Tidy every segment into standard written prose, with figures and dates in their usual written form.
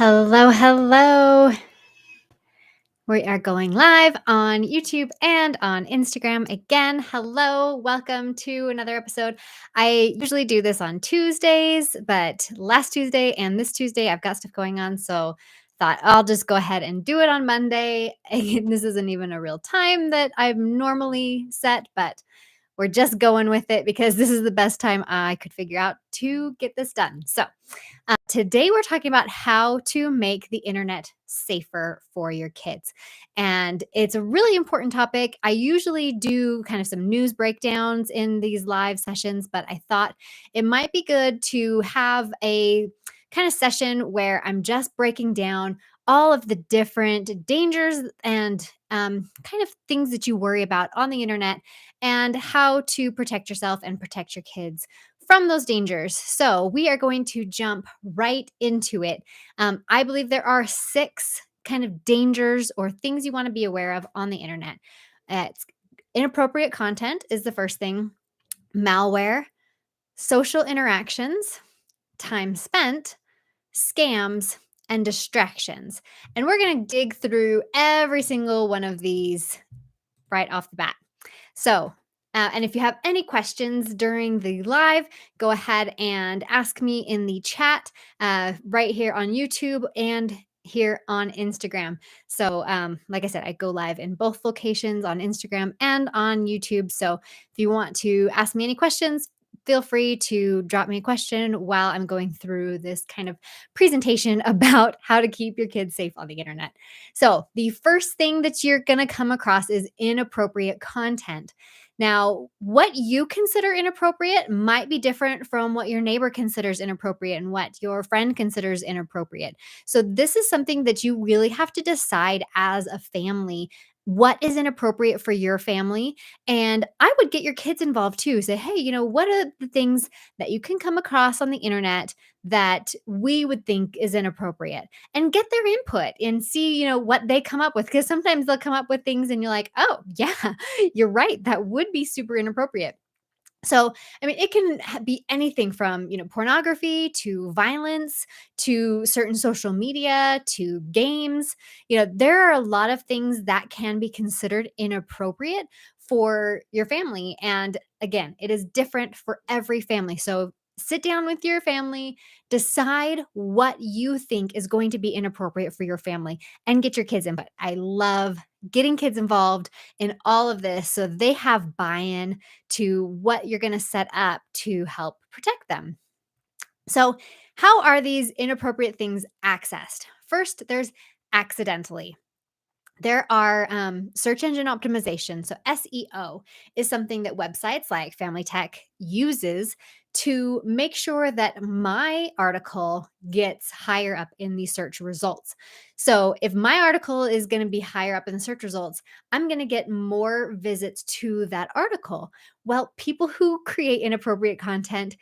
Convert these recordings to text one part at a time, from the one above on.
Hello, hello. We are going live on YouTube and on Instagram again. Hello, welcome to another episode. I usually do this on Tuesdays, but last Tuesday and this Tuesday I've got stuff going on, so thought I'll just go ahead and do it on Monday. And this isn't even a real time that I'm normally set, but we're just going with it because this is the best time I could figure out to get this done. So, today we're talking about how to make the internet safer for your kids. And it's a really important topic. I usually do kind of some news breakdowns in these live sessions, but I thought it might be good to have a kind of session where I'm just breaking down all of the different dangers and kind of things that you worry about on the internet and how to protect yourself and protect your kids from those dangers. So, we are going to jump right into it. I believe there are six kind of dangers or things you want to be aware of on the internet. It's inappropriate content is the first thing, malware, social interactions, time spent, scams, and distractions. And we're going to dig through every single one of these right off the bat. So, and if you have any questions during the live, go ahead and ask me in the chat right here on YouTube and here on Instagram. So, like I said, I go live in both locations on Instagram and on YouTube. So, if you want to ask me any questions, feel free to drop me a question while I'm going through this kind of presentation about how to keep your kids safe on the internet. So, the first thing that you're going to come across is inappropriate content. Now, what you consider inappropriate might be different from what your neighbor considers inappropriate and what your friend considers inappropriate. So, this is something that you really have to decide as a family. What is inappropriate for your family? And I would get your kids involved too. Say, hey, what are the things that you can come across on the internet that we would think is inappropriate? And get their input and see, what they come up with. Because sometimes they'll come up with things and you're like, oh, yeah, you're right. That would be super inappropriate. So, I mean, it can be anything from, pornography to violence to certain social media to games. There are a lot of things that can be considered inappropriate for your family. And again, it is different for every family. So, sit down with your family, decide what you think is going to be inappropriate for your family, and get your kids' input. I love getting kids involved in all of this so they have buy in to what you're going to set up to help protect them. So, how are these inappropriate things accessed? First, there's accidentally. There are search engine optimization. So, SEO is something that websites like Family Tech uses to make sure that my article gets higher up in the search results. So, if my article is going to be higher up in the search results, I'm going to get more visits to that article. Well, people who create inappropriate content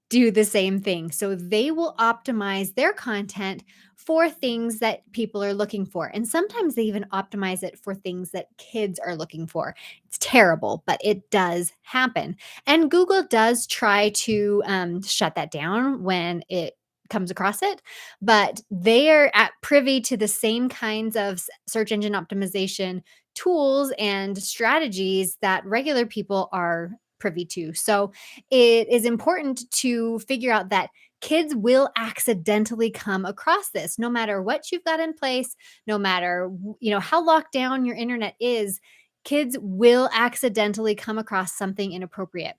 do the same thing. So they will optimize their content for things that people are looking for. And sometimes they even optimize it for things that kids are looking for. It's terrible, but it does happen. And Google does try to shut that down when it comes across it, but they are at privy to the same kinds of search engine optimization tools and strategies that regular people are privy to. So it is important to figure out that kids will accidentally come across this no matter what you've got in place, no matter how locked down your internet is. Kids will accidentally come across something inappropriate.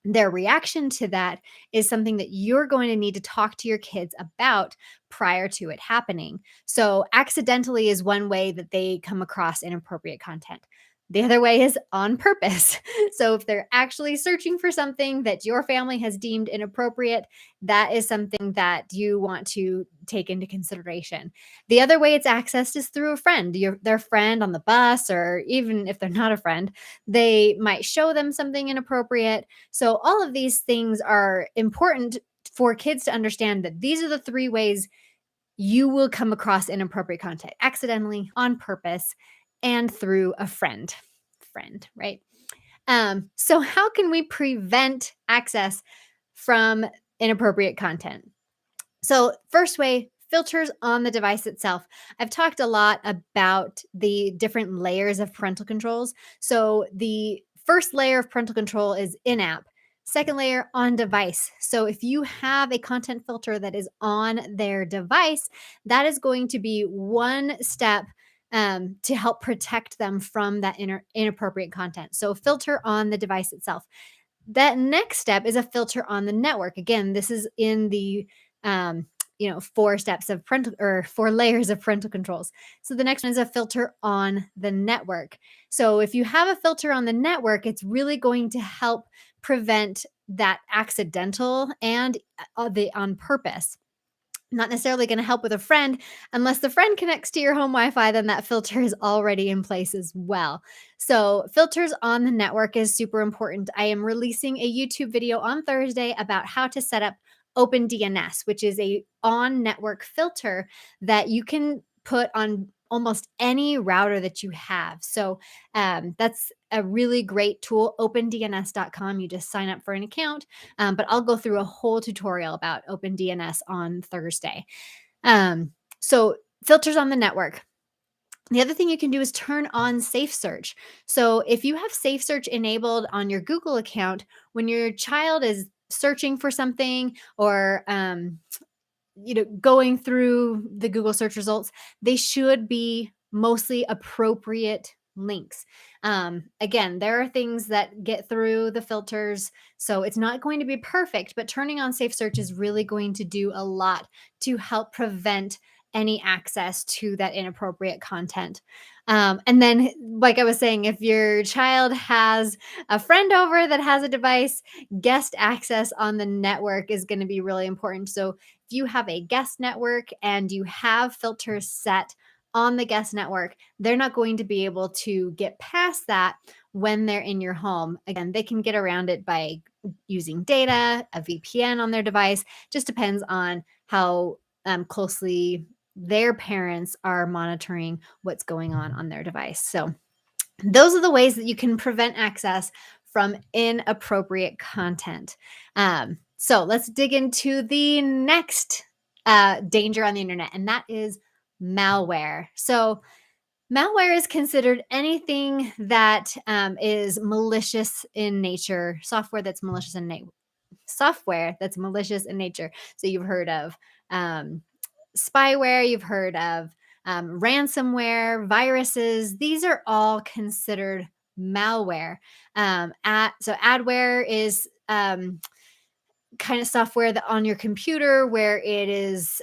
Their reaction to that is something that you're going to need to talk to your kids about prior to it happening. So, accidentally is one way that they come across inappropriate content. The other way is on purpose. So, if they're actually searching for something that your family has deemed inappropriate, that is something that you want to take into consideration. The other way it's accessed is through a friend, their friend on the bus, or even if they're not a friend, they might show them something inappropriate. So, all of these things are important for kids to understand that these are the three ways you will come across inappropriate content: accidentally, on purpose, and through a friend. Friend, right? So, how can we prevent access from inappropriate content? So, first way, filters on the device itself. I've talked a lot about the different layers of parental controls. So the first layer of parental control is in app. Second layer on device. So if you have a content filter that is on their device, that is going to be one step to help protect them from that inappropriate content. So filter on the device itself. That next step is a filter on the network. Again, this is in the um, four steps of parental or four layers of parental controls. So the next one is a filter on the network. So if you have a filter on the network, it's really going to help prevent that accidental and the on purpose. Not necessarily going to help with a friend unless the friend connects to your home Wi-Fi, then that filter is already in place as well. So, filters on the network is super important. I am releasing a YouTube video on Thursday about how to set up OpenDNS, which is a on-network filter that you can put on almost any router that you have. So, that's a really great tool, opendns.com. You just sign up for an account, but I'll go through a whole tutorial about OpenDNS on Thursday. So filters on the network. The other thing you can do is turn on safe search. So if you have safe search enabled on your Google account, when your child is searching for something or going through the Google search results, they should be mostly appropriate links. Again, there are things that get through the filters, so it's not going to be perfect, but turning on safe search is really going to do a lot to help prevent any access to that inappropriate content. And then, like I was saying, if your child has a friend over that has a device, guest access on the network is going to be really important. So if you have a guest network and you have filters set on the guest network, they're not going to be able to get past that when they're in your home. Again, they can get around it by using data, a VPN on their device. Just depends on how closely their parents are monitoring what's going on their device. So those are the ways that you can prevent access from inappropriate content. So let's dig into the next danger on the internet, and that is malware. So malware is considered anything that is malicious in nature, software that's malicious in nature. So you've heard of spyware, you've heard of ransomware, viruses. These are all considered malware. So adware is kind of software that on your computer where it is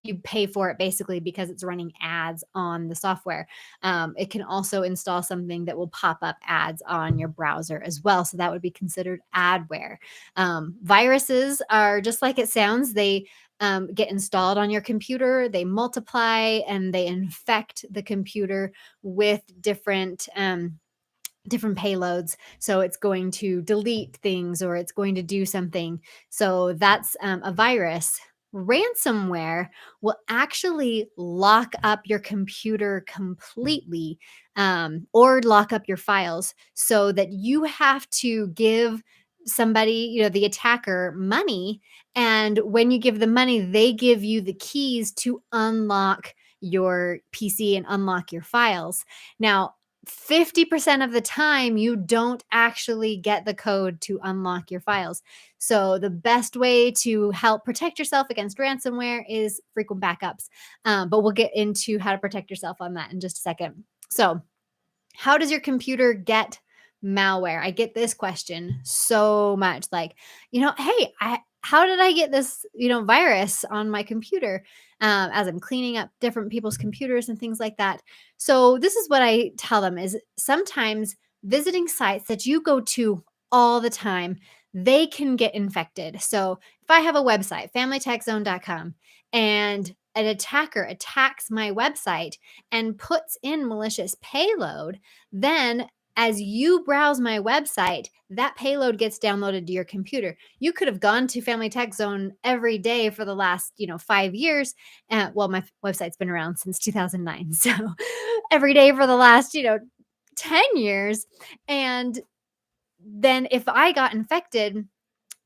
you pay for it basically because it's running ads on the software. It can also install something that will pop up ads on your browser as well. So that would be considered adware. Viruses are just like it sounds. They get installed on your computer, they multiply, and they infect the computer with different payloads. So it's going to delete things or it's going to do something. So that's a virus. Ransomware will actually lock up your computer completely or lock up your files so that you have to give somebody, the attacker, money. And when you give them money, they give you the keys to unlock your PC and unlock your files. Now, 50% of the time, you don't actually get the code to unlock your files. So, the best way to help protect yourself against ransomware is frequent backups. But we'll get into how to protect yourself on that in just a second. So, how does your computer get malware? I get this question so much. Like, hey, how did I get this, virus on my computer as I'm cleaning up different people's computers and things like that? So this is what I tell them is sometimes visiting sites that you go to all the time, they can get infected. So if I have a website, familytechzone.com, and an attacker attacks my website and puts in malicious payload, then as you browse my website, that payload gets downloaded to your computer. You could have gone to Family Tech Zone every day for the last, 5 years. Well, my website's been around since 2009. So every day for the last, 10 years. And then if I got infected,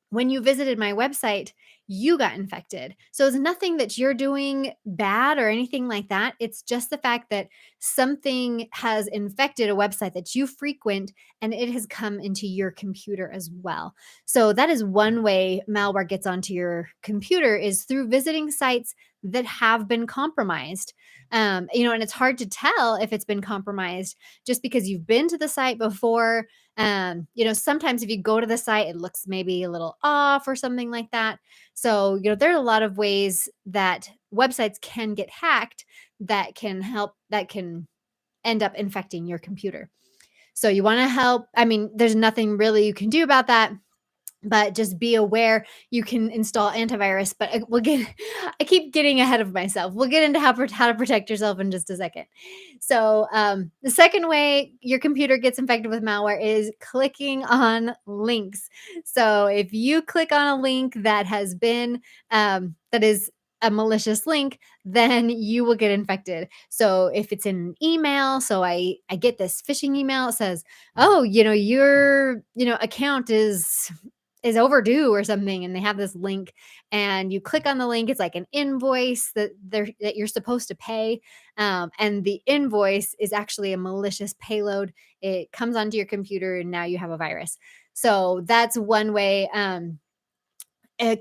when you visited my website, you got infected. So it's nothing that you're doing bad or anything like that. It's just the fact that something has infected a website that you frequent and it has come into your computer as well. So that is one way malware gets onto your computer is through visiting sites that have been compromised. And it's hard to tell if it's been compromised just because you've been to the site before. Sometimes if you go to the site, it looks maybe a little off or something like that. So, there are a lot of ways that websites can get hacked that can end up infecting your computer. So, you want to help. I mean, there's nothing really you can do about that, but just be aware you can install antivirus. But I keep getting ahead of myself. We'll get into how to protect yourself in just a second. So, the second way your computer gets infected with malware is clicking on links. So, if you click on a link that is a malicious link, then you will get infected. So, if it's in an email, so I get this phishing email, it says, "Oh, your account is overdue or something," and they have this link and you click on the link. It's like an invoice that you're supposed to pay, and the invoice is actually a malicious payload. It comes onto your computer and now you have a virus. So that's one way.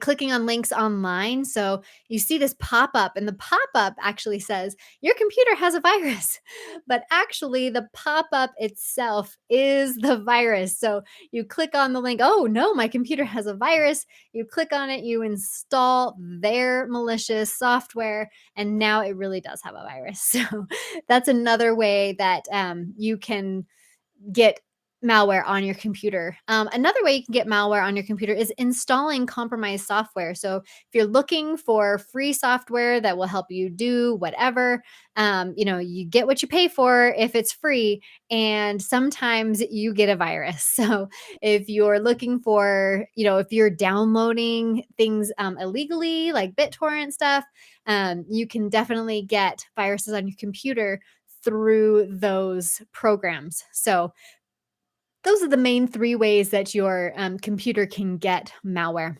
Clicking on links online. So you see this pop up, and the pop up actually says, "Your computer has a virus." But actually, the pop up itself is the virus. So you click on the link, "Oh no, my computer has a virus." You click on it, you install their malicious software, and now it really does have a virus. So that's another way that you can get malware on your computer. Another way you can get malware on your computer is installing compromised software. So if you're looking for free software that will help you do whatever, you get what you pay for if it's free, and sometimes you get a virus. So if you're looking for, if you're downloading things illegally, like BitTorrent stuff, you can definitely get viruses on your computer through those programs. So those are the main three ways that your computer can get malware.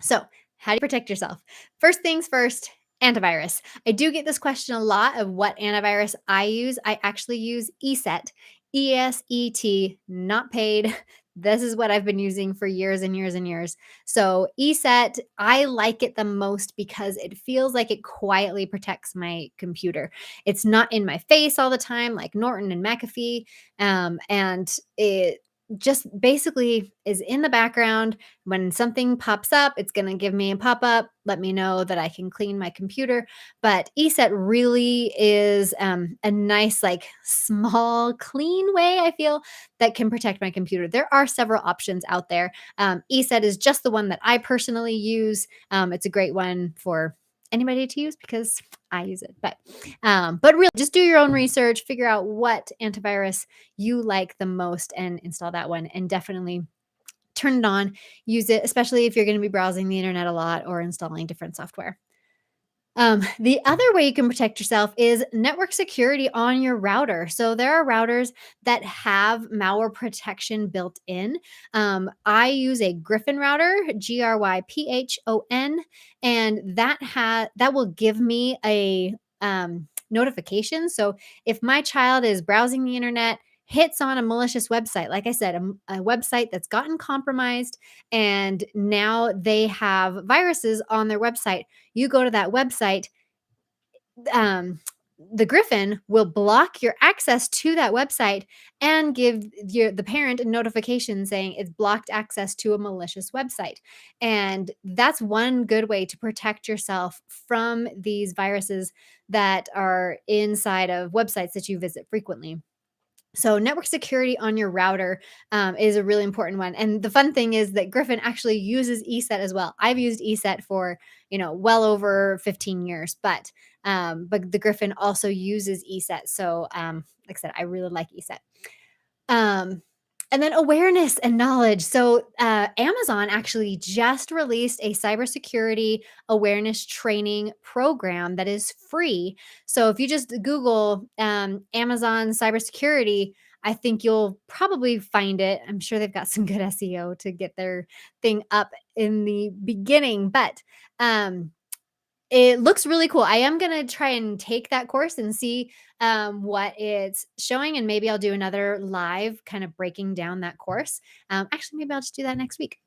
So, how do you protect yourself? First things first, antivirus. I do get this question a lot of what antivirus I use. I actually use ESET, ESET, not paid. This is what I've been using for years and years and years. So, ESET, I like it the most because it feels like it quietly protects my computer. It's not in my face all the time like Norton and McAfee. And it just basically is in the background. When something pops up, it's going to give me a pop up, let me know that I can clean my computer. But ESET really is a nice, like small, clean way I feel that can protect my computer. There are several options out there. ESET is just the one that I personally use. It's a great one for anybody to use because I use it. But really, just do your own research, figure out what antivirus you like the most, and install that one. And definitely turn it on, use it, especially if you're going to be browsing the internet a lot or installing different software. The other way you can protect yourself is network security on your router. So there are routers that have malware protection built in. I use a Griffin router, Gryphon, and that will give me a notification. So if my child is browsing the internet, hits on a malicious website, like I said, a website that's gotten compromised, and now they have viruses on their website, you go to that website, um, the Griffin will block your access to that website and give the parent a notification saying it's blocked access to a malicious website. And that's one good way to protect yourself from these viruses that are inside of websites that you visit frequently. So network security on your router is a really important one. And the fun thing is that Griffin actually uses ESET as well. I've used ESET for, well over 15 years, but the Griffin also uses ESET. So like I said, I really like ESET. Um, and then awareness and knowledge. So, Amazon actually just released a cybersecurity awareness training program that is free. So, if you just Google Amazon cybersecurity, I think you'll probably find it. I'm sure they've got some good SEO to get their thing up in the beginning, but um, it looks really cool. I am gonna try and take that course and see, what it's showing, and maybe I'll do another live kind of breaking down that course. Actually, maybe I'll just do that next week.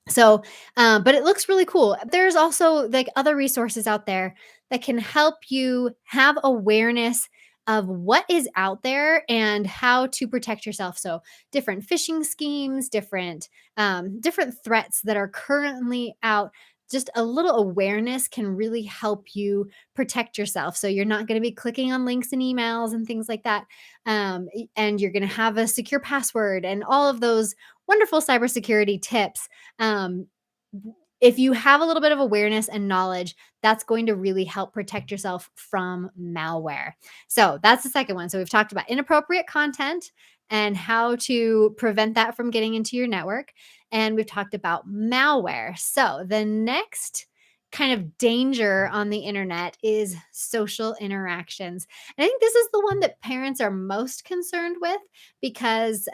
So, but it looks really cool. There's also like other resources out there that can help you have awareness of what is out there and how to protect yourself. So, different phishing schemes, different threats that are currently out. Just a little awareness can really help you protect yourself. So you're not going to be clicking on links and emails and things like that. And you're going to have a secure password and all of those wonderful cybersecurity tips. um, if you have a little bit of awareness and knowledge, that's going to really help protect yourself from malware. So that's the second one. So we've talked about inappropriate content and how to prevent that from getting into your network. And we've talked about malware. So the next kind of danger on the internet is social interactions. And I think this is the one that parents are most concerned with because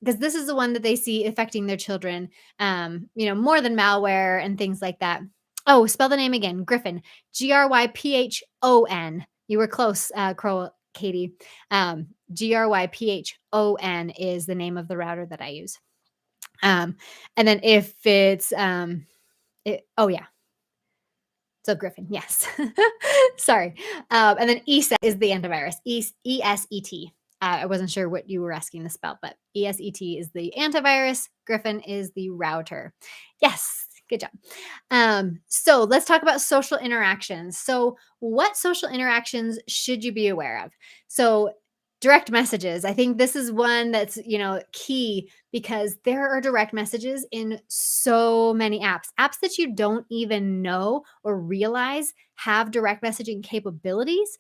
this is the one that they see affecting their children, more than malware and things like that. Oh, spell the name again. Griffin. Gryphon. You were close, Crow Katie. Gryphon is the name of the router that I use. And then if it's, oh yeah, so Griffin, yes. Sorry. And then ESET is the antivirus. ESET. I wasn't sure what you were asking to spell, but ESET is the antivirus. Griffin is the router. Yes. Good job. So let's talk about social interactions. So, what social interactions should you be aware of? So, direct messages. I think this is one that's, key because there are direct messages in so many apps that you don't even know or realize have direct messaging capabilities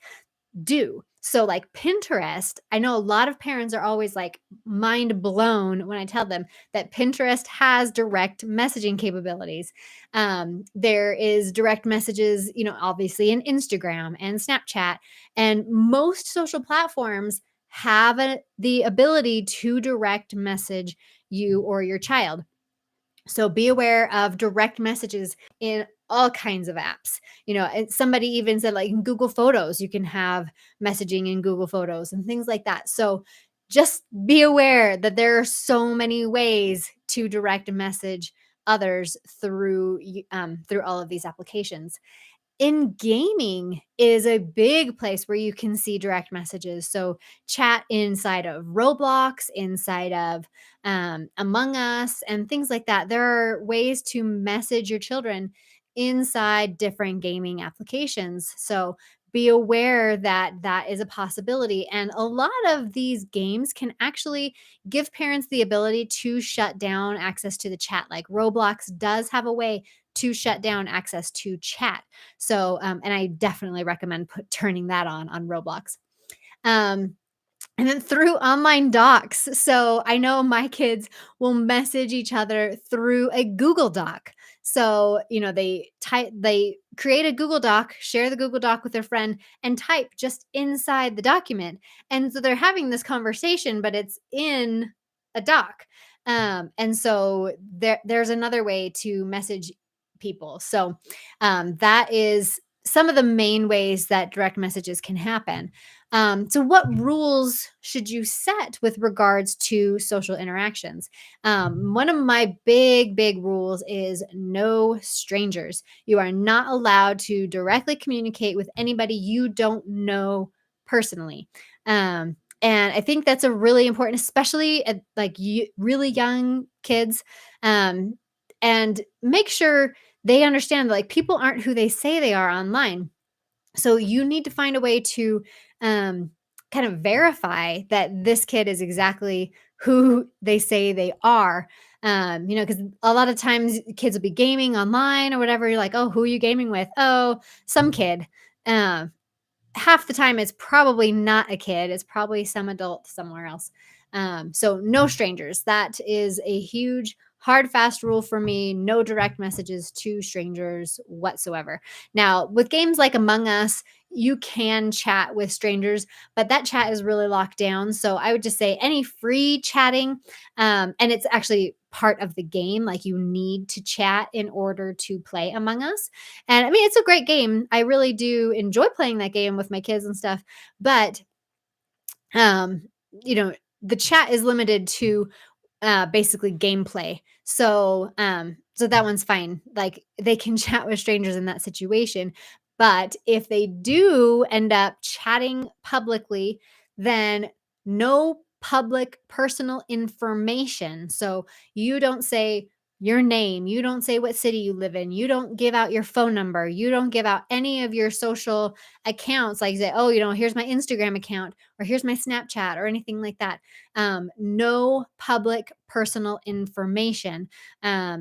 do. So, like Pinterest, I know a lot of parents are always like mind blown when I tell them that Pinterest has direct messaging capabilities. There is direct messages, obviously in Instagram and Snapchat, and most social platforms have the ability to direct message you or your child. So be aware of direct messages in all kinds of apps. And somebody even said like in Google Photos, you can have messaging in Google Photos and things like that. So just be aware that there are so many ways to direct message others through all of these applications. In gaming is a big place where you can see direct messages. So chat inside of Roblox, inside of Among Us, and things like that. There are ways to message your children inside different gaming applications. So be aware that that is a possibility. And a lot of these games can actually give parents the ability to shut down access to the chat. Like Roblox does have a way to shut down access to chat. So, and I definitely recommend turning that on Roblox. Um, and then through online docs. So I know my kids will message each other through a Google Doc. So, they create a Google Doc, share the Google Doc with their friend, and type just inside the document. And so they're having this conversation, but it's in a doc. And so there's another way to message people. So that is some of the main ways that direct messages can happen. So, what rules should you set with regards to social interactions? One of my big rules is no strangers. You are not allowed to directly communicate with anybody you don't know personally. And I think that's a really important, especially at like really young kids. And make sure they understand that like people aren't who they say they are online. So you need to find a way to um, kind of verify that this kid is exactly who they say they are. Because a lot of times kids will be gaming online or whatever. You're like, oh, who are you gaming with? Oh, some kid. Um, Half the time it's probably not a kid. It's probably some adult somewhere else. So no strangers. That is a huge hard, fast rule for me, no direct messages to strangers whatsoever. Now, with games like Among Us, you can chat with strangers, but that chat is really locked down. So I would just say any free chatting, and it's actually part of the game. Like you need to chat in order to play Among Us. And I mean, it's a great game. I really do enjoy playing that game with my kids and stuff. But um, you know, the chat is limited to basically gameplay. So that one's fine. Like they can chat with strangers in that situation. But if they do end up chatting publicly, then no public personal information. So you don't say your name, you don't say what city you live in, you don't give out your phone number, you don't give out any of your social accounts, like say, oh, here's my Instagram account or here's my Snapchat or anything like that. No public personal information.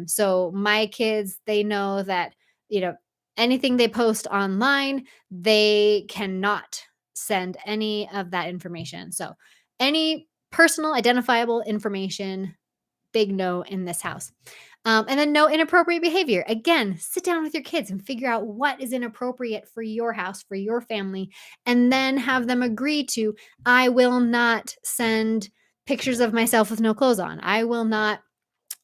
So my kids, they know that, you know, anything they post online, they cannot send any of that information. So any personal identifiable information, big no in this house. And then no inappropriate behavior. Again, sit down with your kids and figure out what is inappropriate for your house, for your family, and then have them agree to, I will not send pictures of myself with no clothes on. I will not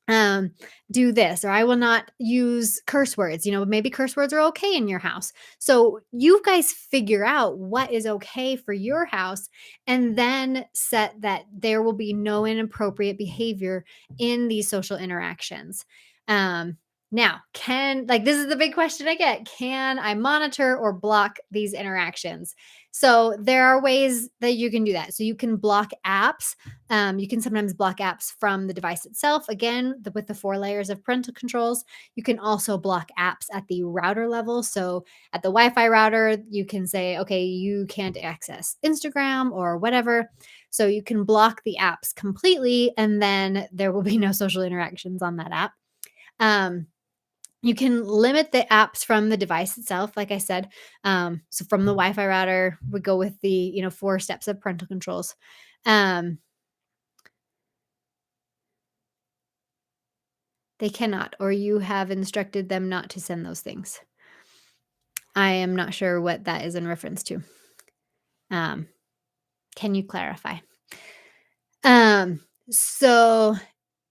um do this, or I will not use curse words. Maybe curse words are okay in your house. So you guys figure out what is okay for your house and then set that there will be no inappropriate behavior in these social interactions. Now, this is the big question I get. Can I monitor or block these interactions? So there are ways that you can do that. So you can block apps. You can sometimes block apps from the device itself. Again, with the 4 layers of parental controls. You can also block apps at the router level. So at the Wi-Fi router, you can say, okay, you can't access Instagram or whatever. So you can block the apps completely, and then there will be no social interactions on that app. Um, you can limit the apps from the device itself, like I said. So from the Wi-Fi router, we go with the 4 steps of parental controls. Um, they cannot, or you have instructed them not to send those things. I am not sure what that is in reference to. Um, can you clarify? Um, so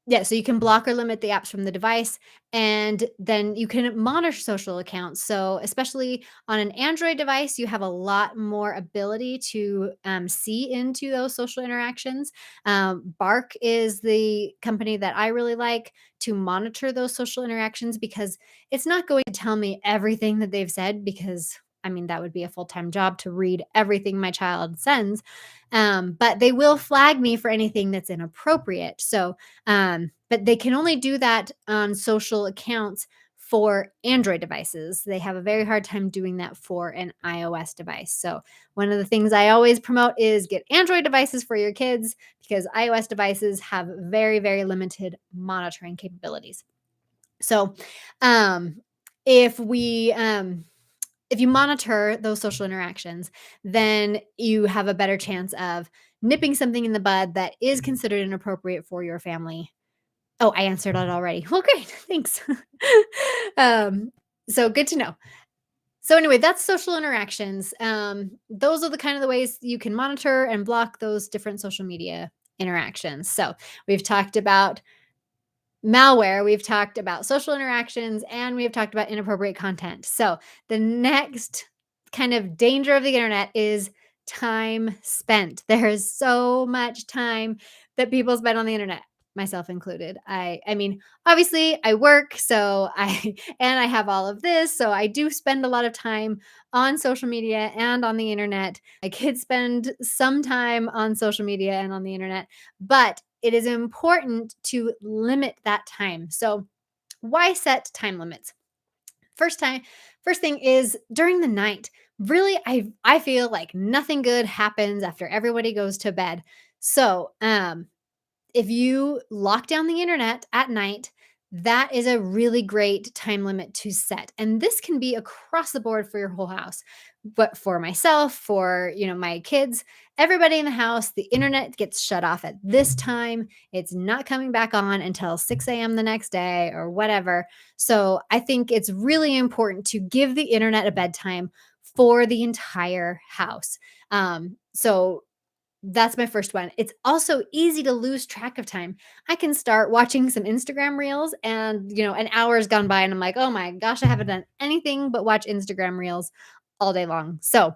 Yeah, so you can block or limit the apps from the device, and then you can monitor social accounts. So, especially on an Android device, you have a lot more ability to see into those social interactions. Bark is the company that I really like to monitor those social interactions, because it's not going to tell me everything that they've said, because I mean, that would be a full time job to read everything my child sends. But they will flag me for anything that's inappropriate. But they can only do that on social accounts for Android devices. They have a very hard time doing that for an iOS device. So, one of the things I always promote is get Android devices for your kids, because iOS devices have very, very limited monitoring capabilities. So, um, if we if you monitor those social interactions, then you have a better chance of nipping something in the bud that is considered inappropriate for your family. Oh, I answered it already. Well, great. Thanks. um, so good to know. So anyway, that's social interactions. Those are the kind of the ways you can monitor and block those different social media interactions. So we've talked about malware, we've talked about social interactions, and we've talked about inappropriate content. So the next kind of danger of the internet is time spent. There is so much time that people spend on the internet, myself included. I mean, obviously I work, so I and I have all of this, so I do spend a lot of time on social media and on the internet. My kids spend some time on social media and on the internet, but it is important to limit that time. So, why set time limits? First time, first thing is during the night. Really, I feel like nothing good happens after everybody goes to bed. So, if you lock down the internet at night, that is a really great time limit to set. And this can be across the board for your whole house. But for myself, for, my kids, everybody in the house, the internet gets shut off at this time. It's not coming back on until 6 a.m. the next day or whatever. So I think it's really important to give the internet a bedtime for the entire house. So that's my first one. It's also easy to lose track of time. I can start watching some Instagram reels and, an hour's gone by and I'm like, oh my gosh, I haven't done anything but watch Instagram reels all day long. So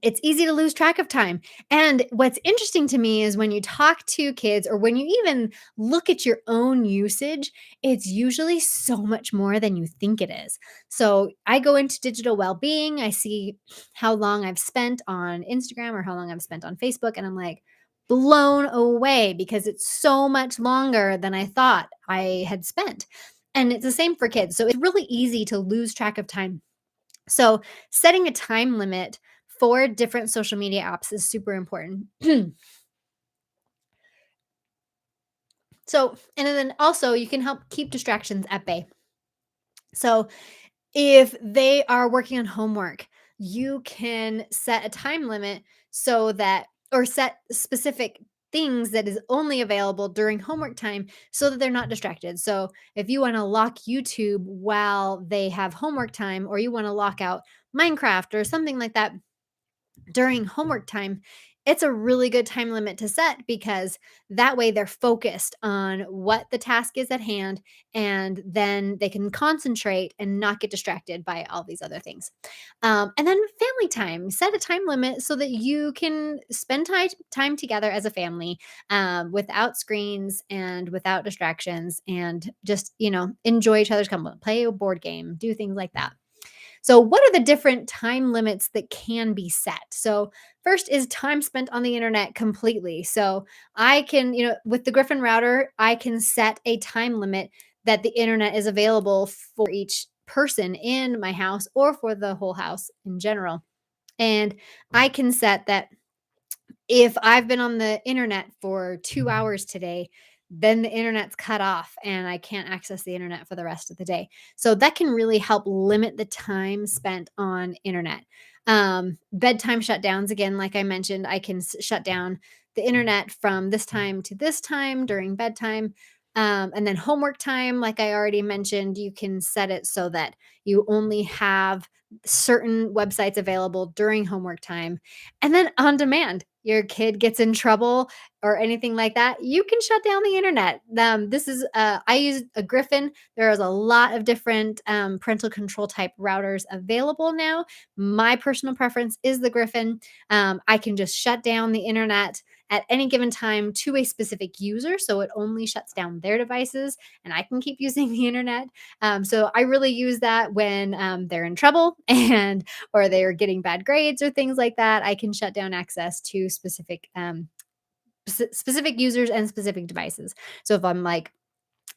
it's easy to lose track of time. And what's interesting to me is when you talk to kids or when you even look at your own usage, it's usually so much more than you think it is. So I go into digital well being, I see how long I've spent on Instagram or how long I've spent on Facebook, and I'm like, blown away because it's so much longer than I thought I had spent. And it's the same for kids. So it's really easy to lose track of time. So, setting a time limit for different social media apps is super important. And then also you can help keep distractions at bay. So, if they are working on homework, you can set a time limit so that, or set specific things that is only available during homework time so that they're not distracted. So if you want to lock YouTube while they have homework time, or you want to lock out Minecraft or something like that during homework time, it's a really good time limit to set because that way they're focused on what the task is at hand, and then they can concentrate and not get distracted by all these other things. And then family time, set a time limit so that you can spend time together as a family, without screens and without distractions, and just, enjoy each other's company, play a board game, do things like that. So, what are the different time limits that can be set? So, first is time spent on the internet completely. So, I can, with the Griffin router, I can set a time limit that the internet is available for each person in my house or for the whole house in general. And I can set that if I've been on the internet for 2 hours today, then the internet's cut off and I can't access the internet for the rest of the day. So that can really help limit the time spent on internet. Bedtime shutdowns, again, like I mentioned, I can shut down the internet from this time to this time during bedtime. And then homework time, like I already mentioned, you can set it so that you only have certain websites available during homework time. And then on demand, your kid gets in trouble or anything like that, you can shut down the internet. I use a Griffin. There is a lot of different parental control type routers available now. My personal preference is the Griffin. I can just shut down the internet at any given time to a specific user. So it only shuts down their devices and I can keep using the internet. So I really use that when they're in trouble and or they're getting bad grades or things like that. I can shut down access to specific users and specific devices. So if I'm like,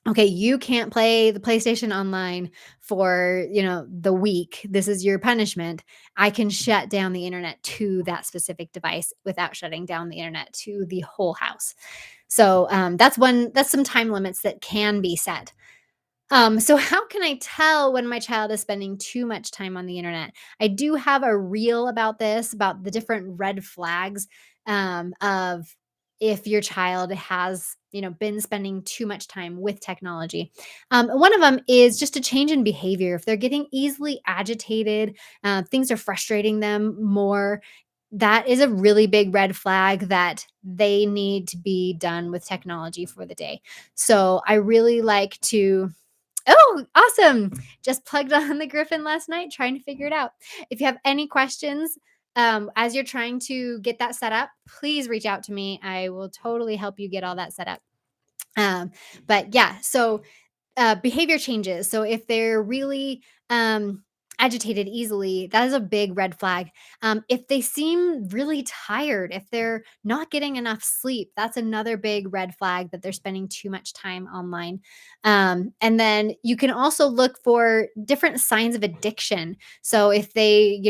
okay, you can't play the PlayStation online for, the week. This is your punishment. I can shut down the internet to that specific device without shutting down the internet to the whole house. So that's some time limits that can be set. So how can I tell when my child is spending too much time on the internet? I do have a reel about this, about the different red flags of if your child has, been spending too much time with technology. One of them is just a change in behavior. If they're getting easily agitated, things are frustrating them more. That is a really big red flag that they need to be done with technology for the day. So I really like to. Oh, awesome. Just plugged on the Griffin last night, trying to figure it out. If you have any questions, as you're trying to get that set up, please reach out to me. I will totally help you get all that set up. But yeah, so behavior changes. So if they're really agitated easily, that is a big red flag. If they seem really tired, if they're not getting enough sleep, that's another big red flag that they're spending too much time online. And then you can also look for different signs of addiction. So if they,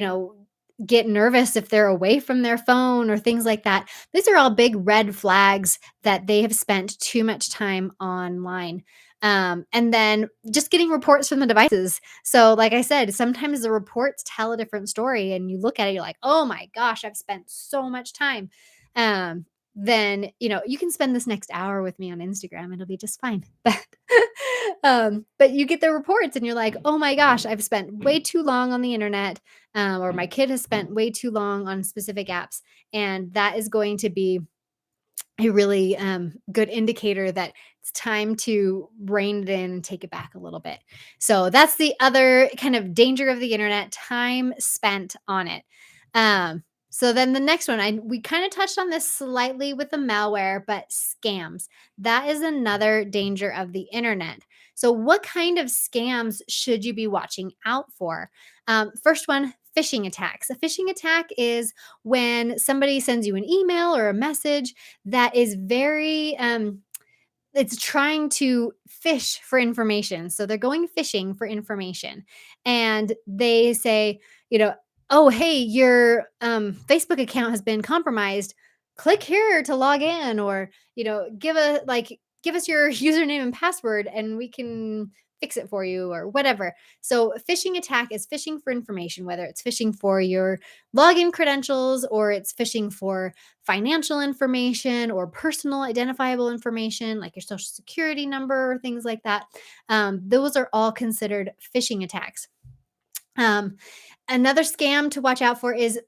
get nervous if they're away from their phone or things like that. These are all big red flags that they have spent too much time online. And then just getting reports from the devices. So, like I said, sometimes the reports tell a different story, and you look at it, you're like, oh my gosh, I've spent so much time. Um, then you can spend this next hour with me on Instagram. It'll be just fine. But you get the reports, and you're like, oh my gosh, I've spent way too long on the internet, or my kid has spent way too long on specific apps, and that is going to be a really good indicator that it's time to rein it in and take it back a little bit. So that's the other kind of danger of the internet: time spent on it. So then the next one, we kind of touched on this slightly with the malware, but scams. That is another danger of the internet. So, what kind of scams should you be watching out for? First one, phishing attacks. A phishing attack is when somebody sends you an email or a message that is very it's trying to fish for information. So they're going fishing for information, and they say, you know, "Oh, hey, your Facebook account has been compromised. Click here to log in, or give us your username and password, and we can fix it for you, or whatever." So phishing attack is phishing for information, whether it's phishing for your login credentials, or it's phishing for financial information or personal identifiable information like your social security number or things like that. Those are all considered phishing attacks. Um, Another scam to watch out for is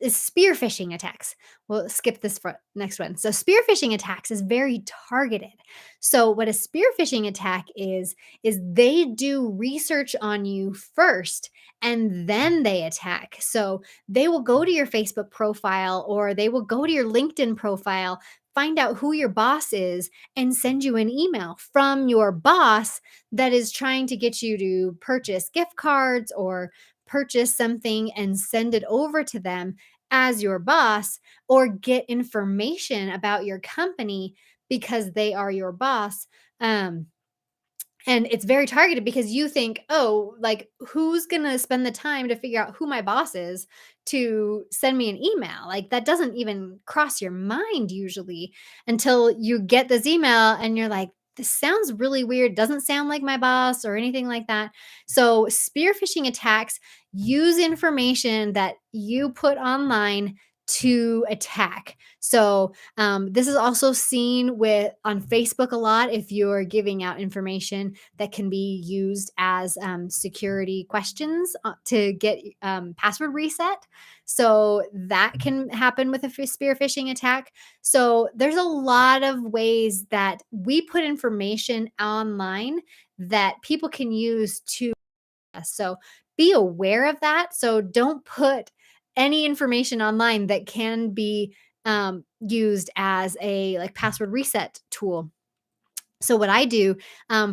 spear phishing attacks. We'll skip this for next one. So spear phishing attacks is very targeted. So what a spear phishing attack is they do research on you first, and then they attack. So they will go to your Facebook profile, or they will go to your LinkedIn profile, find out who your boss is, and send you an email from your boss that is trying to get you to purchase gift cards or purchase something and send it over to them as your boss, or get information about your company because they are your boss. Um, and it's very targeted because you think, "Oh, like, who's gonna spend the time to figure out who my boss is to send me an email?" Like, that doesn't even cross your mind usually until you get this email and you're like, "This sounds really weird, doesn't sound like my boss," or anything like that. So, spear phishing attacks use information that you put online to attack. So, this is also seen with on Facebook a lot if you're giving out information that can be used as security questions to get password reset. So that can happen with a spear phishing attack. So there's a lot of ways that we put information online that people can use to us. So be aware of that. So don't put any information online that can be used as a like password reset tool. So what I do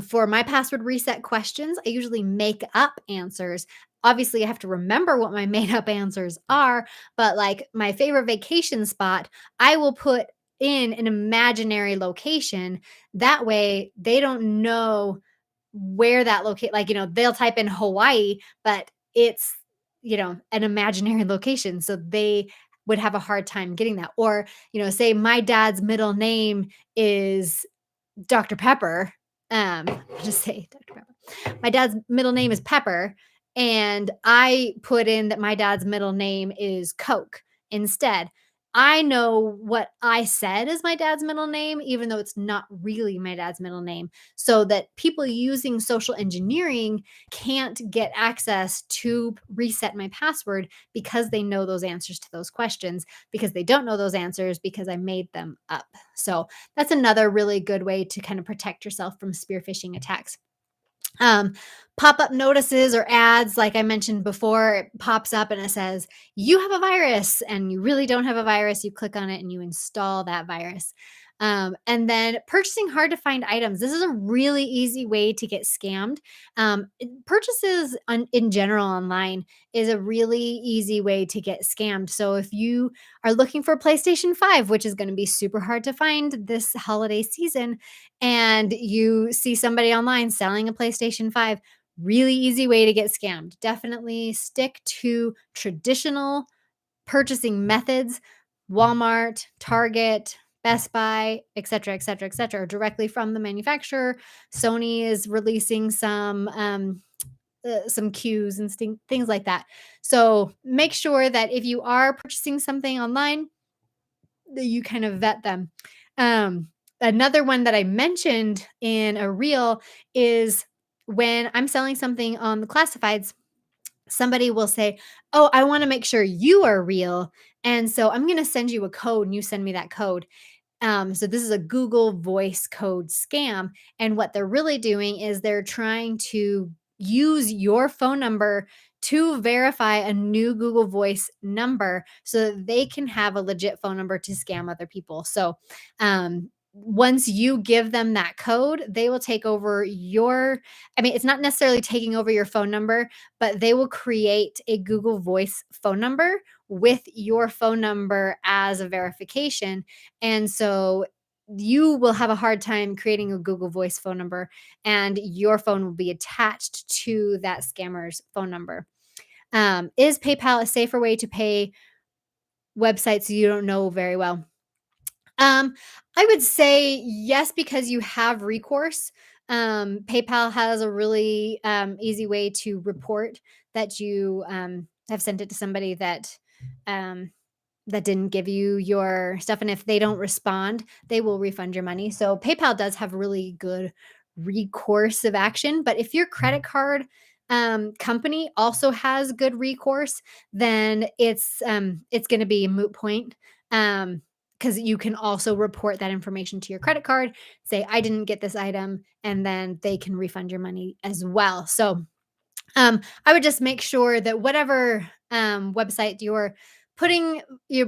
for my password reset questions, I usually make up answers. Obviously, I have to remember what my made up answers are, but like my favorite vacation spot, I will put in an imaginary location. That way, they don't know where that locate. Like they'll type in Hawaii, but it's an imaginary location, so they would have a hard time getting that. Or say my dad's middle name is Dr. Pepper. I'll just say Dr. Pepper. My dad's middle name is Pepper, and I put in that my dad's middle name is Coke instead. I know what I said is my dad's middle name, even though it's not really my dad's middle name, so that people using social engineering can't get access to reset my password because they know those answers to those questions, because they don't know those answers because I made them up. So that's another really good way to kind of protect yourself from spear phishing attacks. Um, Pop-up notices or ads, like I mentioned before, it pops up and it says, "You have a virus," and you really don't have a virus. You click on it and you install that virus. And then purchasing hard to find items. This is a really easy way to get scammed. Purchases in general online is a really easy way to get scammed. So if you are looking for a PlayStation 5, which is going to be super hard to find this holiday season, and you see somebody online selling a PlayStation 5, really easy way to get scammed. Definitely stick to traditional purchasing methods: Walmart, Target, Best Buy, et cetera, et cetera, et cetera, directly from the manufacturer. Sony is releasing some cues and things like that. So make sure that if you are purchasing something online, that you kind of vet them. Um, Another one that I mentioned in a reel is when I'm selling something on the classifieds, somebody will say, "Oh, I want to make sure you are real. And so I'm going to send you a code and you send me that code." So this is a Google voice code scam. And what they're really doing is they're trying to use your phone number to verify a new Google Voice number so that they can have a legit phone number to scam other people. So once you give them that code, they will take over I mean, it's not necessarily taking over your phone number, but they will create a Google Voice phone number with your phone number as a verification, and so you will have a hard time creating a Google Voice phone number, and your phone will be attached to that scammer's phone number. Is PayPal a safer way to pay websites you don't know very well? Um, I would say yes, because you have recourse. PayPal has a really easy way to report that you have sent it to somebody um, that didn't give you your stuff, and if they don't respond, they will refund your money. So PayPal does have really good recourse of action, but if your credit card company also has good recourse, then it's going to be a moot point. Because you can also report that information to your credit card, say I didn't get this item, and then they can refund your money as well. So I would just make sure that whatever website you're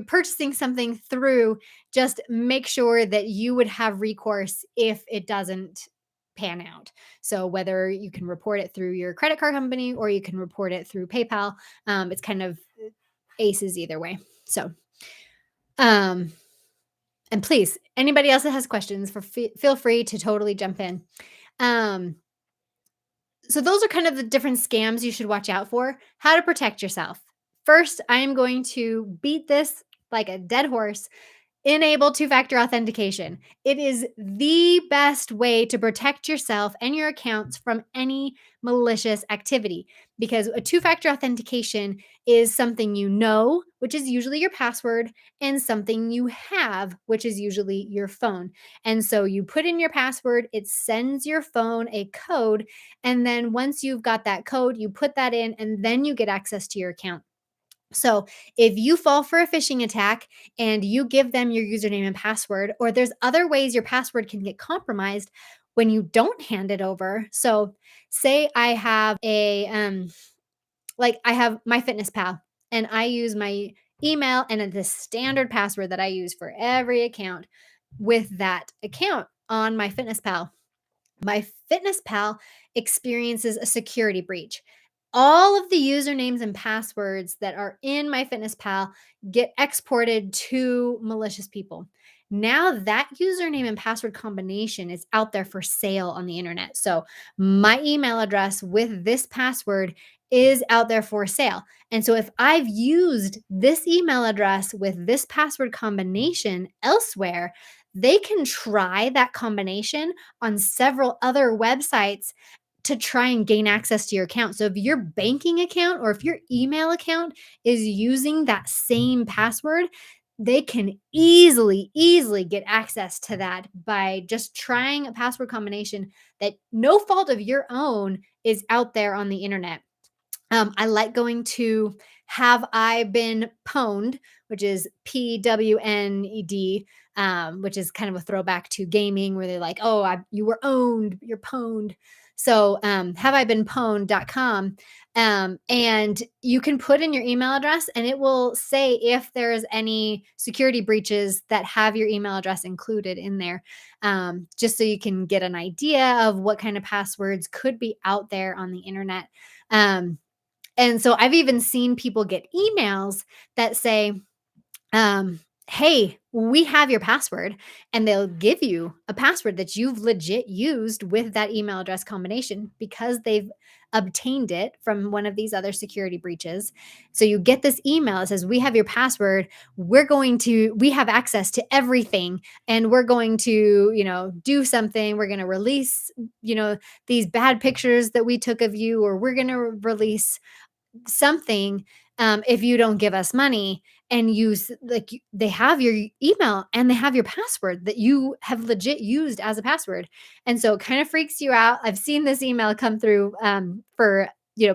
purchasing something through, just make sure that you would have recourse if it doesn't pan out. So whether you can report it through your credit card company or you can report it through PayPal, it's kind of aces either way. So, um, and please, anybody else that has questions, feel free to totally jump in. Um, So those are kind of the different scams you should watch out for. How to protect yourself. First, I am going to beat this like a dead horse. Enable two factor authentication. It is the best way to protect yourself and your accounts from any malicious activity, because a two factor authentication is something you know, which is usually your password, and something you have, which is usually your phone. And so you put in your password, it sends your phone a code. And then once you've got that code, you put that in, and then you get access to your account. So, if you fall for a phishing attack and you give them your username and password, or there's other ways your password can get compromised when you don't hand it over. So, say I have I have my Fitness Pal, and I use my email and the standard password that I use for every account with that account on my Fitness Pal. My Fitness Pal experiences a security breach. All of the usernames and passwords that are in my Fitness Pal get exported to malicious people. Now that username and password combination is out there for sale on the internet. So my email address with this password is out there for sale. And so if I've used this email address with this password combination elsewhere, they can try that combination on several other websites to try and gain access to your account. So if your banking account or if your email account is using that same password, they can easily get access to that by just trying a password combination that no fault of your own is out there on the internet. I like going to Have I Been Pwned, which is PWNED, which is kind of a throwback to gaming where they're like, oh, you were owned, you're pwned. So, haveibeenpwned.com. And you can put in your email address and it will say if there's any security breaches that have your email address included in there, just so you can get an idea of what kind of passwords could be out there on the internet. And so I've even seen people get emails that say, hey, we have your password, and they'll give you a password that you've legit used with that email address combination because they've obtained it from one of these other security breaches. So you get this email that says, we have your password. We have access to everything, and we're going to, do something. We're going to release, these bad pictures that we took of you, or we're going to release something if you don't give us money. And they have your email and they have your password that you have legit used as a password. And so it kind of freaks you out. I've seen this email come through for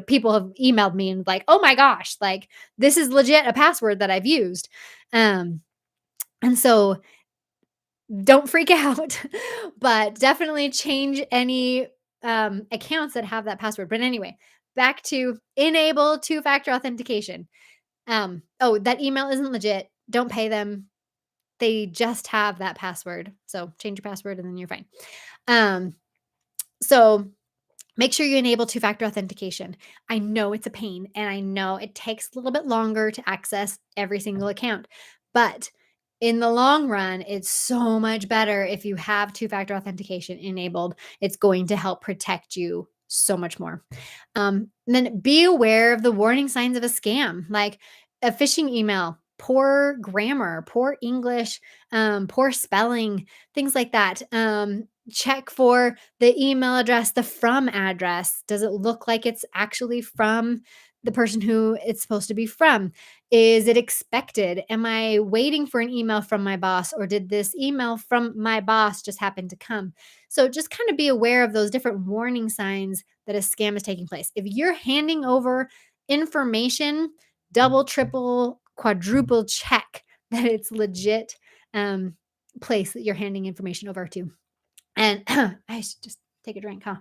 people have emailed me and like, oh my gosh, like this is legit a password that I've used. And so don't freak out, but definitely change any accounts that have that password. But anyway, back to enable two-factor authentication. Oh, that email isn't legit. Don't pay them. They just have that password. So change your password and then you're fine. Um, so make sure you enable two-factor authentication. I know it's a pain and I know it takes a little bit longer to access every single account, but in the long run, it's so much better if you have two-factor authentication enabled. It's going to help protect you so much more. And then be aware of the warning signs of a scam, like a phishing email, poor grammar, poor English, poor spelling, things like that. Check for the email address, the from address. Does it look like it's actually from the person who it's supposed to be from? Is it expected? Am I waiting for an email from my boss, or did this email from my boss just happen to come? So just kind of be aware of those different warning signs that a scam is taking place. If you're handing over information, double, triple, quadruple check that it's legit place that you're handing information over to. And I should just take a drink, huh?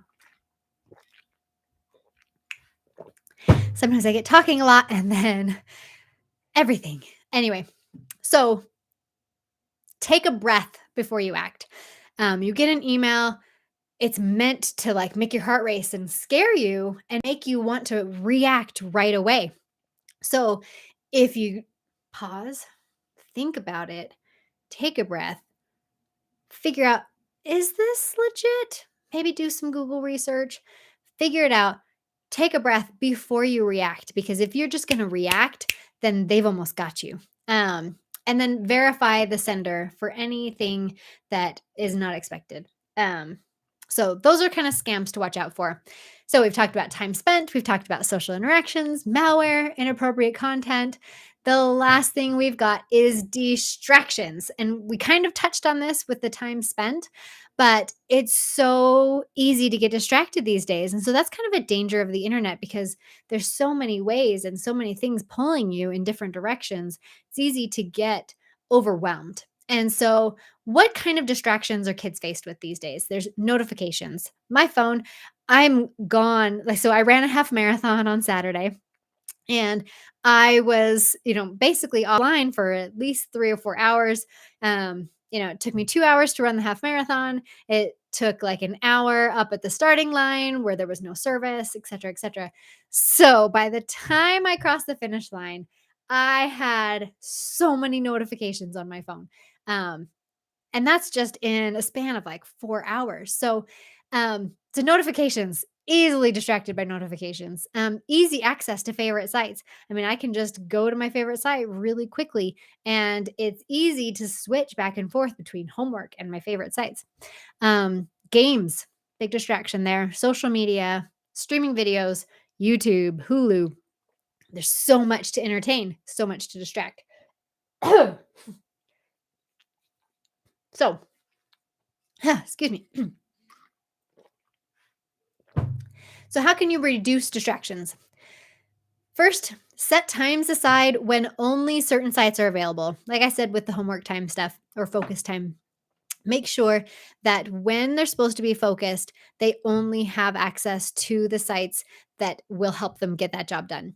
Sometimes I get talking a lot and then everything. Anyway, so take a breath before you act. You get an email, it's meant to like make your heart race and scare you and make you want to react right away. So if you pause, think about it, take a breath, figure out, is this legit? Maybe do some Google research, figure it out, take a breath before you react. Because if you're just going to react, then they've almost got you. And then verify the sender for anything that is not expected. So those are kind of scams to watch out for. So we've talked about time spent, we've talked about social interactions, malware, inappropriate content. The last thing we've got is distractions. And we kind of touched on this with the time spent, but it's so easy to get distracted these days. And so that's kind of a danger of the internet because there's so many ways and so many things pulling you in different directions. It's easy to get overwhelmed. And so, what kind of distractions are kids faced with these days? There's notifications. My phone, I'm gone. Like, so I ran a half marathon on Saturday. And I was, basically offline for at least 3 or 4 hours. It took me 2 hours to run the half marathon. It took like an hour up at the starting line where there was no service, et cetera, et cetera. So by the time I crossed the finish line, I had so many notifications on my phone. Um, and that's just in a span of like 4 hours. So notifications, easily distracted by notifications. Easy access to favorite sites. I mean, I can just go to my favorite site really quickly, and it's easy to switch back and forth between homework and my favorite sites. Games, big distraction there. Social media, streaming videos, YouTube, Hulu. There's so much to entertain, so much to distract. So, excuse me. So, how can you reduce distractions? First, set times aside when only certain sites are available. Like I said, with the homework time stuff or focus time, make sure that when they're supposed to be focused, they only have access to the sites that will help them get that job done.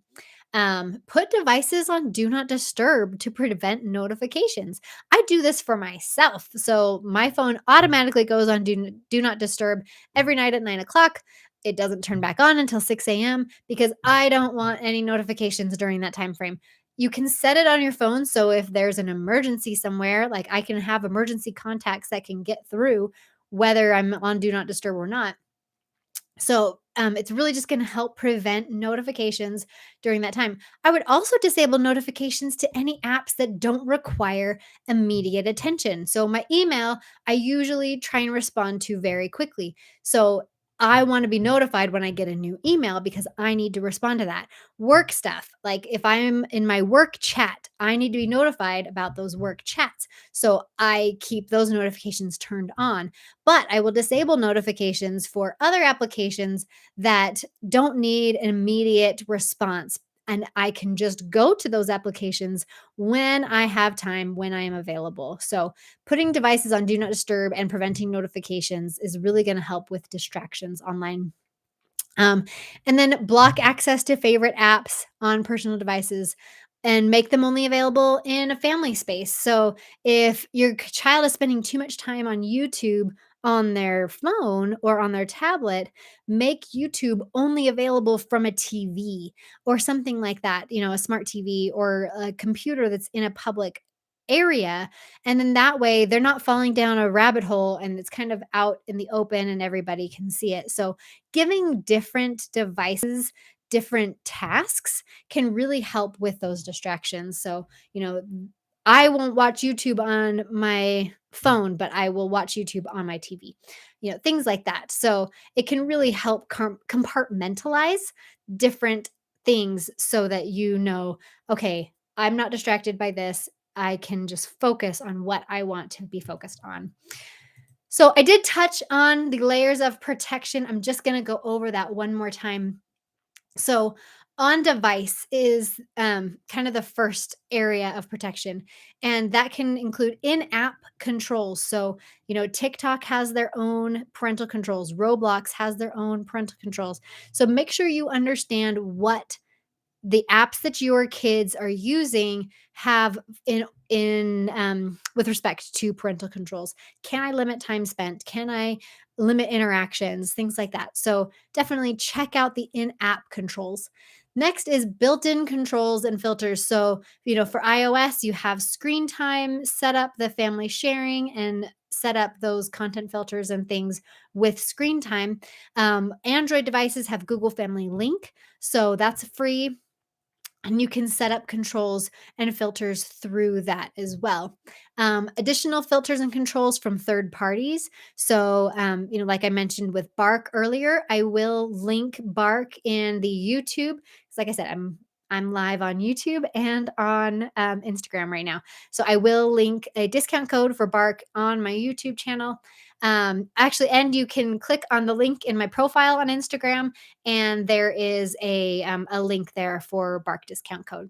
Put devices on do not disturb to prevent notifications. I do this for myself. So my phone automatically goes on do not disturb every night at 9 o'clock. It doesn't turn back on until 6 a.m. because I don't want any notifications during that time frame. You can set it on your phone, so if there's an emergency somewhere, like I can have emergency contacts that can get through whether I'm on do not disturb or not. So, it's really just going to help prevent notifications during that time. I would also disable notifications to any apps that don't require immediate attention. So, my email, I usually try and respond to very quickly. So, I want to be notified when I get a new email because I need to respond to that. Work stuff, like if I'm in my work chat, I need to be notified about those work chats. So, I keep those notifications turned on, but I will disable notifications for other applications that don't need an immediate response. And I can just go to those applications when I have time, when I am available. So, putting devices on do not disturb and preventing notifications is really going to help with distractions online. Um, and then block access to favorite apps on personal devices and make them only available in a family space. So if your child is spending too much time on YouTube on their phone or on their tablet, make YouTube only available from a TV or something like that, a smart TV or a computer that's in a public area. And then that way they're not falling down a rabbit hole and it's kind of out in the open and everybody can see it. So giving different devices different tasks can really help with those distractions. So, I won't watch YouTube on my phone, but I will watch YouTube on my TV, things like that. So, it can really help compartmentalize different things so that okay, I'm not distracted by this. I can just focus on what I want to be focused on. So I did touch on the layers of protection. I'm just going to go over that one more time. So on device is kind of the first area of protection, and that can include in-app controls. So TikTok has their own parental controls. Roblox has their own parental controls. So make sure you understand what the apps that your kids are using have in with respect to parental controls. Can I limit time spent? Can I limit interactions? Things like that. So definitely check out the in-app controls. Next is built-in controls and filters. So, for iOS, you have screen time, set up the family sharing, and set up those content filters and things with screen time. Android devices have Google Family Link, so that's free, and you can set up controls and filters through that as well. Additional filters and controls from third parties. So, like I mentioned with Bark earlier, I will link Bark in the YouTube. Because, like I said, I'm live on YouTube and on Instagram right now. So I will link a discount code for Bark on my YouTube channel. And you can click on the link in my profile on Instagram, and there is a link there for Bark discount code.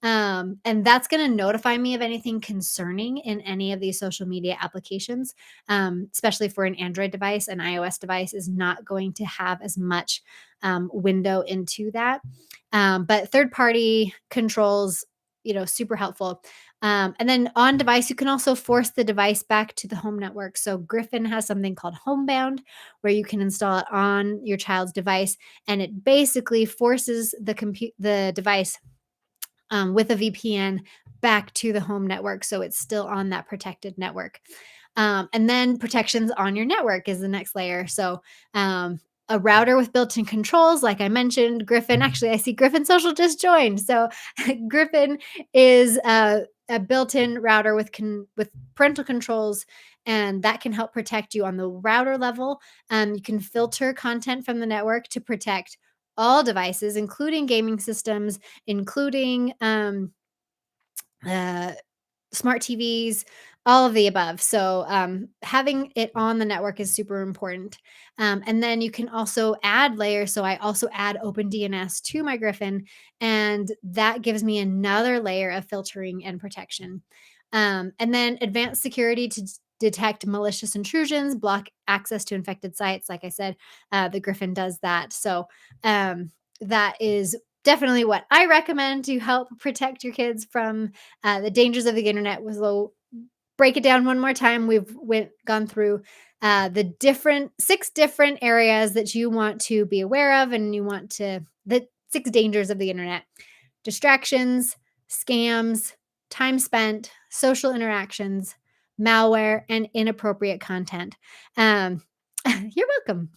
And that's going to notify me of anything concerning in any of these social media applications, especially for an Android device. An iOS device is not going to have as much window into that. But third party controls, super helpful. And then on device, you can also force the device back to the home network. So Griffin has something called Homebound, where you can install it on your child's device, and it basically forces the device with a VPN back to the home network, so it's still on that protected network. And then protections on your network is the next layer. So a router with built-in controls, like I mentioned. Griffin, actually, I see Griffin Social just joined. So Griffin is a built-in router with parental controls, and that can help protect you on the router level. You can filter content from the network to protect all devices, including gaming systems, including uh, smart TVs, all of the above. So, having it on the network is super important. And then you can also add layers. So, I also add OpenDNS to my Griffin, and that gives me another layer of filtering and protection. And then advanced security to detect malicious intrusions, block access to infected sites. Like I said, the Griffin does that. So, that is definitely what I recommend to help protect your kids from the dangers of the internet. We'll break it down one more time. We've gone through the 6 different areas that you want to be aware of, and the 6 dangers of the internet: distractions, scams, time spent, social interactions, malware, and inappropriate content. Um, you're welcome.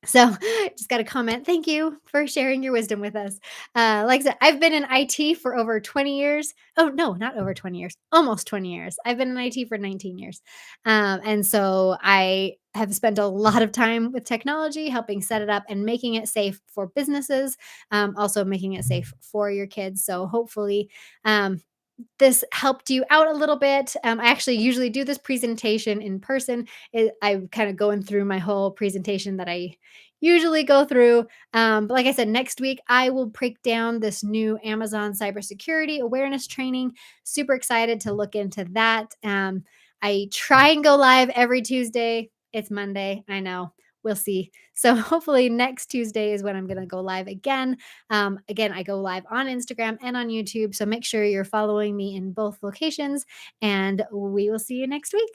So, just got a comment. Thank you for sharing your wisdom with us. Like I said, I've been in IT for over 20 years. Oh, no, not over 20 years, almost 20 years. I've been in IT for 19 years. And so I have spent a lot of time with technology, helping set it up and making it safe for businesses, also making it safe for your kids. So, hopefully, um, this helped you out a little bit. I actually usually do this presentation in person. I'm kind of going through my whole presentation that I usually go through. But like I said, next week I will break down this new Amazon cybersecurity awareness training. Super excited to look into that. I try and go live every Tuesday. It's Monday. I know. We'll see. So hopefully next Tuesday is when I'm going to go live again. Again, I go live on Instagram and on YouTube. So make sure you're following me in both locations, and we will see you next week.